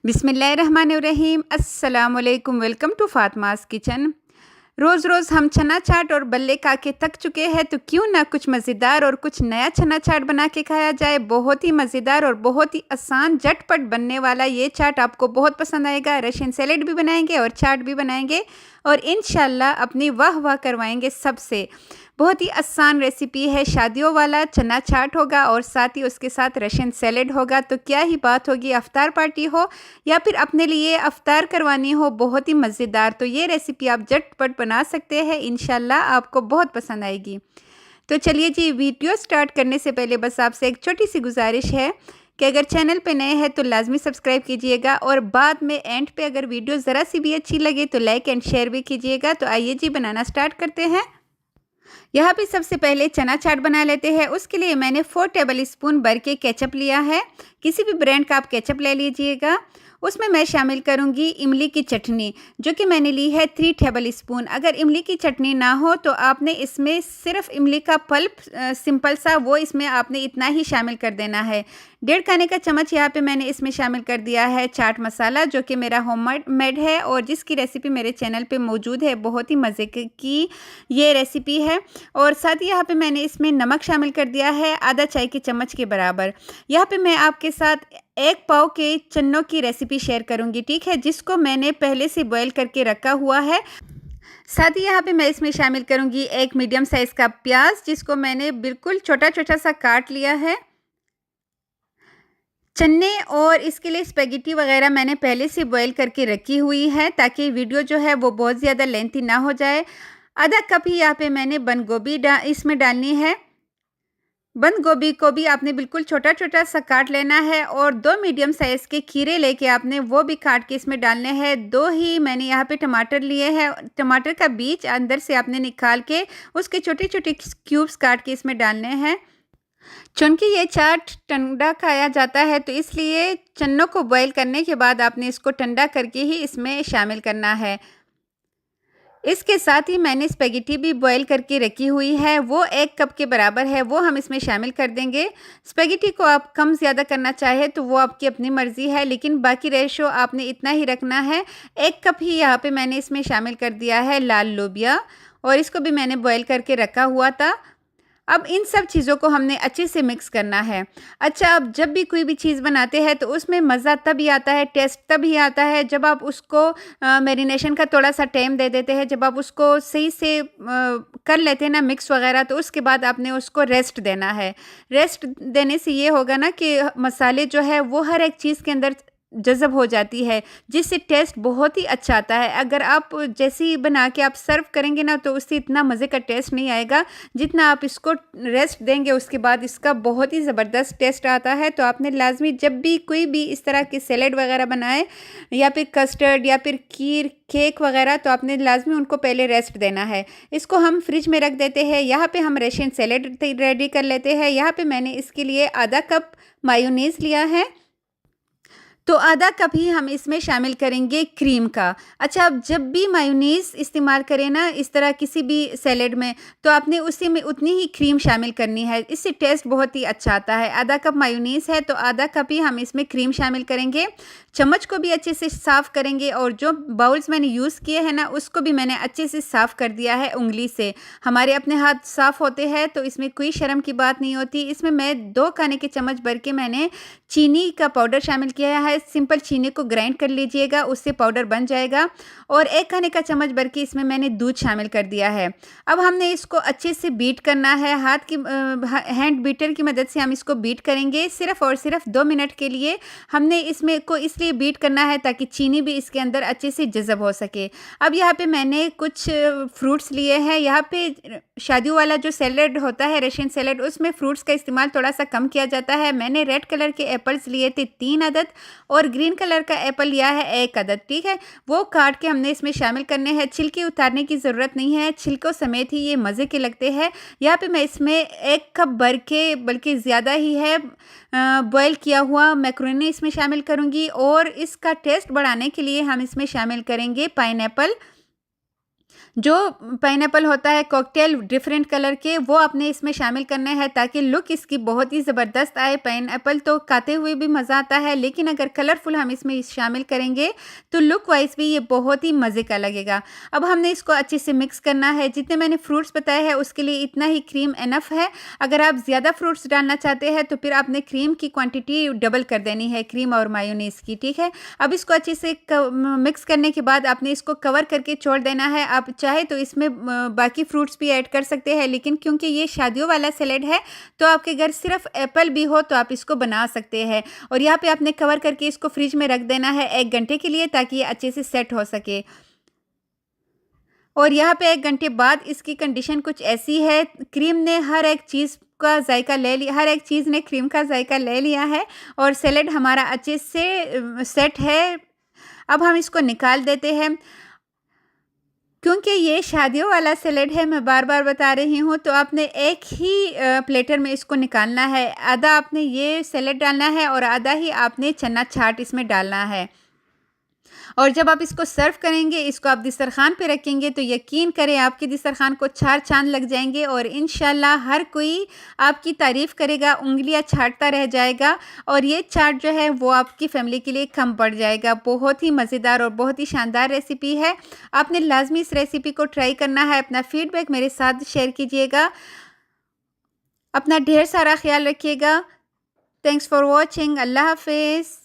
बिस्मिल्लाहिर्रहमानिर्रहीम अस्सलाम वालेकुम। Welcome to Fatima's kitchen. रोज़ रोज़ हम चना चाट और बल्ले खा के थक चुके हैं, तो क्यों ना कुछ मज़ेदार और कुछ नया चना चाट बना के खाया जाए। बहुत ही मज़ेदार और बहुत ही आसान झटपट बनने वाला ये चाट आपको बहुत पसंद आएगा। रशियन सैलेड भी बनाएंगे और चाट भी बनाएंगे और इंशाल्लाह अपनी वाह वाह करवाएंगे सबसे। बहुत ही आसान रेसिपी है। शादियों वाला चना चाट होगा और साथ ही उसके साथ रशियन सैलेड होगा, तो क्या ही बात होगी। अफ्तार पार्टी हो या फिर अपने लिए अफ्तार करवानी हो, बहुत ही मज़ेदार, तो ये रेसिपी आप झटपट बना सकते हैं। इंशाल्लाह आपको बहुत पसंद आएगी। तो चलिए जी, वीडियो स्टार्ट करने से पहले बस आपसे एक छोटी सी गुजारिश है कि अगर चैनल पे नए हैं तो लाजमी सब्सक्राइब कीजिएगा और बाद में एंड पे अगर वीडियो ज़रा सी भी अच्छी लगे तो लाइक एंड शेयर भी कीजिएगा। तो आइए जी, बनाना स्टार्ट करते हैं। यहाँ पे सबसे पहले चना चाट बना लेते हैं। उसके लिए मैंने 4 टेबल स्पून भर के केचप लिया है। किसी भी ब्रांड का आप केचप ले लीजिएगा। उसमें मैं शामिल करूँगी इमली की चटनी, जो कि मैंने ली है 3 टेबल स्पून। अगर इमली की चटनी ना हो तो आपने इसमें सिर्फ इमली का पल्प सिंपल सा वो इसमें आपने इतना ही शामिल कर देना है। 1.5 खाने का चम्मच यहाँ पे मैंने इसमें शामिल कर दिया है चाट मसाला, जो कि मेरा होममेड है और जिसकी रेसिपी मेरे चैनल पे मौजूद है। बहुत ही मज़े की ये रेसिपी है। और साथ ही यहाँ पे मैंने इसमें नमक शामिल कर दिया है आधा चाय के चम्मच के बराबर। यहाँ पे मैं आपके साथ 1 पाव के चन्नों की रेसिपी शेयर करूँगी, ठीक है, जिसको मैंने पहले से बॉयल करके रखा हुआ है। साथ ही यहाँ पे मैं इसमें शामिल करूँगी 1 मीडियम साइज़ का प्याज, जिसको मैंने बिल्कुल छोटा छोटा सा काट लिया है। चने और इसके लिए स्पेगेटी वगैरह मैंने पहले से बॉयल करके रखी हुई है, ताकि वीडियो जो है वो बहुत ज़्यादा लेंथी ना हो जाए। आधा कप ही यहाँ पे मैंने बंद गोभी इसमें डालनी है। बंद गोभी को भी आपने बिल्कुल छोटा छोटा सा काट लेना है और 2 मीडियम साइज़ के खीरे लेके आपने वो भी काट के इसमें डालने हैं। 2 ही मैंने यहाँ पे टमाटर लिए हैं। टमाटर का बीज अंदर से आपने निकाल के उसके छोटे छोटे क्यूब्स काट के इसमें डालने हैं। चूँकि ये चाट ठंडा खाया जाता है, तो इसलिए चनों को बॉयल करने के बाद आपने इसको ठंडा करके ही इसमें शामिल करना है। इसके साथ ही मैंने स्पेगेटी भी बॉयल करके रखी हुई है, वो 1 कप के बराबर है, वो हम इसमें शामिल कर देंगे। स्पेगेटी को आप कम ज़्यादा करना चाहे तो वो आपकी अपनी मर्ज़ी है, लेकिन बाकी रेशो आपने इतना ही रखना है। 1 कप ही यहाँ पे मैंने इसमें शामिल कर दिया है लाल लोबिया, और इसको भी मैंने बॉयल करके रखा हुआ था। अब इन सब चीज़ों को हमने अच्छे से मिक्स करना है। अच्छा, अब जब भी कोई भी चीज़ बनाते हैं तो उसमें मज़ा तभी आता है, टेस्ट तभी आता है जब आप उसको मैरिनेशन का थोड़ा-सा टाइम दे देते हैं। जब आप उसको सही से कर लेते हैं ना मिक्स वग़ैरह, तो उसके बाद आपने उसको रेस्ट देना है। रेस्ट देने से ये होगा ना कि मसाले जो है वो हर एक चीज़ के अंदर जज़ब हो जाती है, जिससे टेस्ट बहुत ही अच्छा आता है। अगर आप जैसे ही बना के आप सर्व करेंगे ना, तो उससे इतना मज़े का टेस्ट नहीं आएगा जितना आप इसको रेस्ट देंगे उसके बाद इसका बहुत ही ज़बरदस्त टेस्ट आता है। तो आपने लाजमी जब भी कोई भी इस तरह के सैलेड वगैरह बनाए या फिर कस्टर्ड या फिर खीर केक वगैरह, तो आपने लाजमी उनको पहले रेस्ट देना है। इसको हम फ्रिज में रख देते हैं। यहाँ पे हम रशियन सैलेड रेडी कर लेते हैं। यहाँ पे मैंने इसके लिए आधा कप मायोनीज़ लिया है, तो आधा कप ही हम इसमें शामिल करेंगे क्रीम का। अच्छा, अब जब भी मायोनीज़ इस्तेमाल करें ना इस तरह किसी भी सैलेड में, तो आपने उसी में उतनी ही क्रीम शामिल करनी है, इससे टेस्ट बहुत ही अच्छा आता है। आधा कप मायोनीज़ है तो आधा कप ही हम इसमें क्रीम शामिल करेंगे। चम्मच को भी अच्छे से साफ़ करेंगे और जो बाउल्स मैंने यूज़ किए हैं ना, उसको भी मैंने अच्छे से साफ़ कर दिया है उंगली से। हमारे अपने हाथ साफ़ होते हैं तो इसमें कोई शर्म की बात नहीं होती। इसमें मैं 2 खाने के चम्मच भर के मैंने चीनी का पाउडर शामिल किया है। सिंपल चीनी को ग्राइंड कर लीजिएगा, उससे पाउडर बन जाएगा। और 1 खाने का चम्मच भर के इसमें मैंने दूध शामिल कर दिया है। अब हमने इसको अच्छे से बीट करना है। हाथ की हैंड बीटर की मदद से हम इसको बीट करेंगे सिर्फ़ और सिर्फ 2 मिनट के लिए। हमने इसमें को इसलिए बीट करना है ताकि चीनी भी इसके अंदर अच्छे से जज़ब हो सके। अब यहाँ पे मैंने कुछ फ्रूट्स लिए हैं। यहाँ पे शादियों वाला जो सैलेड होता है रशियन सैलेड, उसमें फ्रूट्स का इस्तेमाल थोड़ा सा कम किया जाता है। मैंने रेड कलर के एप्पल्स लिए थे 3 अदद और ग्रीन कलर का एप्पल लिया है 1 अदद, ठीक है। वो काट के हमने इसमें शामिल करने हैं। छिलके उतारने की ज़रूरत नहीं है, छिलकों समेत ही ये मज़े के लगते हैं। यहाँ पे मैं इसमें 1 कप भर के, बल्कि ज़्यादा ही है, बॉयल किया हुआ मैक्रोनी इसमें शामिल करूँगी और इसका टेस्ट बढ़ाने के लिए हम इसमें शामिल करेंगे पाइनएप्पल। जो पाइनएप्पल होता है कॉकटेल डिफरेंट कलर के, वो आपने इसमें शामिल करने हैं ताकि लुक इसकी बहुत ही ज़बरदस्त आए। पाइनएप्पल तो खाते हुए भी मज़ा आता है, लेकिन अगर कलरफुल हम इसमें शामिल करेंगे तो लुक वाइज भी ये बहुत ही मज़े का लगेगा। अब हमने इसको अच्छे से मिक्स करना है। जितने मैंने फ्रूट्स बताए हैं उसके लिए इतना ही क्रीम इनफ है। अगर आप ज़्यादा फ्रूट्स डालना चाहते हैं तो फिर आपने क्रीम की क्वांटिटी डबल कर देनी है, क्रीम और मायोनीज़ की, ठीक है। अब इसको अच्छे से मिक्स करने के बाद आपने इसको कवर करके छोड़ देना है। आप चाहे तो इसमें बाकी फ्रूट्स भी ऐड कर सकते हैं, लेकिन क्योंकि ये शादियों वाला सैलेड है तो आपके घर सिर्फ एप्पल भी हो तो आप इसको बना सकते हैं। और यहाँ पे आपने कवर करके इसको फ्रिज में रख देना है 1 घंटे के लिए, ताकि ये अच्छे से सेट हो सके। और यहाँ पे 1 घंटे बाद इसकी कंडीशन कुछ ऐसी है, क्रीम ने हर एक चीज़ का जायका ले लिया, हर एक चीज़ ने क्रीम का जायका ले लिया है और सैलेड हमारा अच्छे से सेट है। अब हम इसको निकाल देते हैं। क्योंकि ये शादियों वाला सैलेड है, मैं बार-बार बता रही हूँ, तो आपने एक ही प्लेटर में इसको निकालना है। आधा आपने ये सैलेड डालना है और आधा ही आपने चना चाट इसमें डालना है। और जब आप इसको सर्व करेंगे, इसको आप दस्तरखान पे रखेंगे तो यकीन करें आपके दस्तरखान को 4 चाँद लग जाएंगे और इंशाल्लाह हर कोई आपकी तारीफ़ करेगा, उँगलियां चाटता रह जाएगा और ये चाट जो है वो आपकी फैमिली के लिए कम पड़ जाएगा। बहुत ही मज़ेदार और बहुत ही शानदार रेसिपी है। आपने लाजमी इस रेसिपी को ट्राई करना है। अपना फीडबैक मेरे साथ शेयर कीजिएगा। अपना ढेर सारा ख्याल रखिएगा। Thanks for watching. अल्लाह हाफिज़।